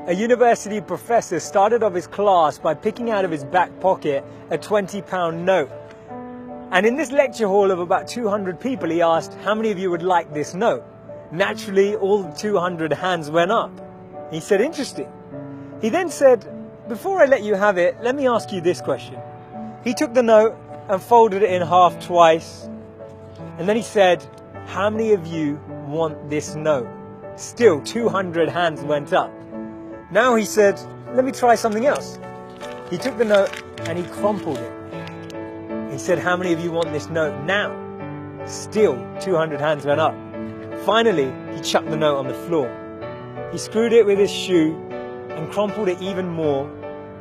A university professor started off his class by picking out of his back pocket a £20 note. And in this lecture hall of about 200 people, he asked, how many of you would like this note? Naturally, all 200 hands went up. He said, interesting. He then said, before I let you have it, let me ask you this question. He took the note and folded it in half twice. And then he said, how many of you want this note? Still, 200 hands went up. Now he said, let me try something else. He took the note and he crumpled it. He said, how many of you want this note now? Still, 200 hands went up. Finally, he chucked the note on the floor. He screwed it with his shoe and crumpled it even more,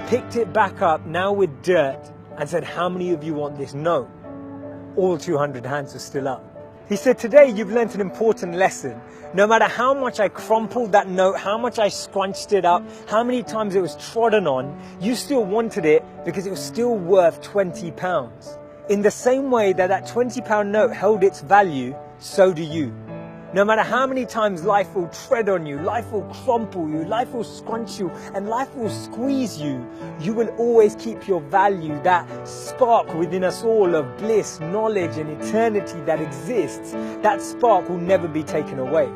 picked it back up, now with dirt, and said, how many of you want this note? All 200 hands were still up. He said, today you've learnt an important lesson. No matter how much I crumpled that note, how much I scrunched it up, how many times it was trodden on, you still wanted it because it was still worth £20. In the same way that that £20 note held its value, so do you. No matter how many times life will tread on you, life will crumple you, life will scrunch you, and life will squeeze you, you will always keep your value, that spark within us all of bliss, knowledge, and eternity that exists. That spark will never be taken away.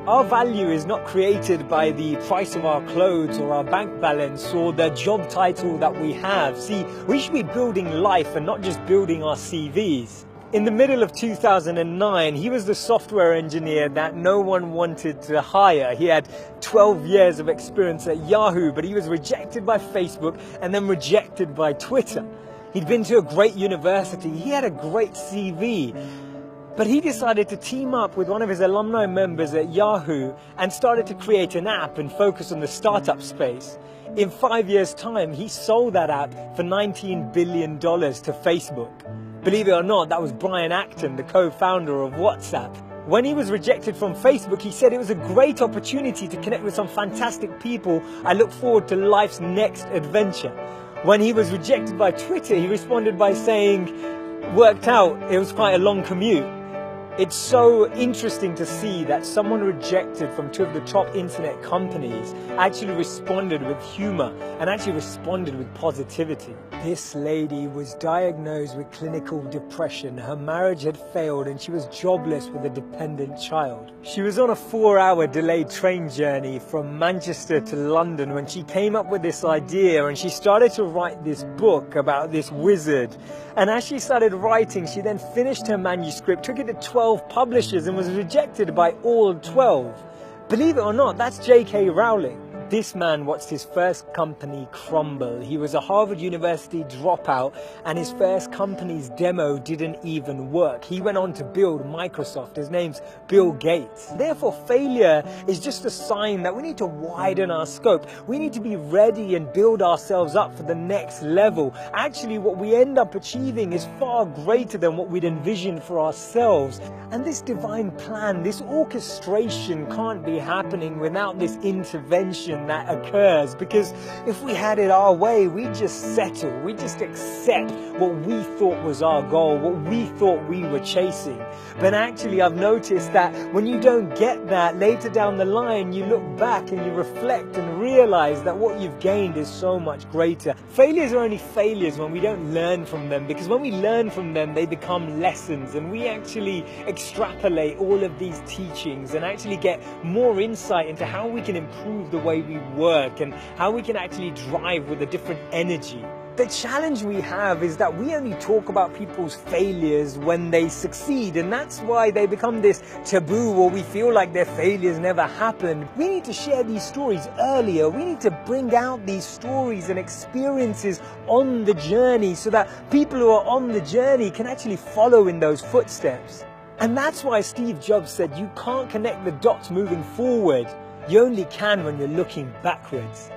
Our value is not created by the price of our clothes or our bank balance or the job title that we have. See, we should be building life and not just building our CVs. In the middle of 2009, he was the software engineer that no one wanted to hire. He had 12 years of experience at Yahoo, but he was rejected by Facebook and then rejected by Twitter. He'd been to a great university. He had a great CV. But he decided to team up with one of his alumni members at Yahoo and started to create an app and focus on the startup space. In 5 years' time, he sold that app for $19 billion to Facebook. Believe it or not, that was Brian Acton, the co-founder of WhatsApp. When he was rejected from Facebook, he said it was a great opportunity to connect with some fantastic people. I look forward to life's next adventure. When he was rejected by Twitter, he responded by saying, worked out, it was quite a long commute. It's so interesting to see that someone rejected from two of the top internet companies actually responded with humor and actually responded with positivity. This lady was diagnosed with clinical depression. Her marriage had failed and she was jobless with a dependent child. She was on a 4-hour delayed train journey from Manchester to London when she came up with this idea, and she started to write this book about this wizard. And as she started writing, she then finished her manuscript, took it to 12 publishers and was rejected by all 12. Believe it or not, that's J.K. Rowling. This man watched his first company crumble. He was a Harvard University dropout and his first company's demo didn't even work. He went on to build Microsoft. His name's Bill Gates. Therefore, failure is just a sign that we need to widen our scope. We need to be ready and build ourselves up for the next level. Actually, what we end up achieving is far greater than what we'd envisioned for ourselves. And this divine plan, this orchestration can't be happening without this intervention that occurs, because if we had it our way, we just settle, we just accept what we thought was our goal, what we thought we were chasing. But actually, I've noticed that when you don't get that, later down the line, you look back and you reflect and realize that what you've gained is so much greater. Failures are only failures when we don't learn from them, because when we learn from them, they become lessons, and we actually extrapolate all of these teachings and actually get more insight into how we can improve the way we work and how we can actually drive with a different energy. The challenge we have is that we only talk about people's failures when they succeed, and that's why they become this taboo, or we feel like their failures never happened. We need to share these stories earlier. We need to bring out these stories and experiences on the journey so that people who are on the journey can actually follow in those footsteps. And that's why Steve Jobs said you can't connect the dots moving forward. You only can when you're looking backwards.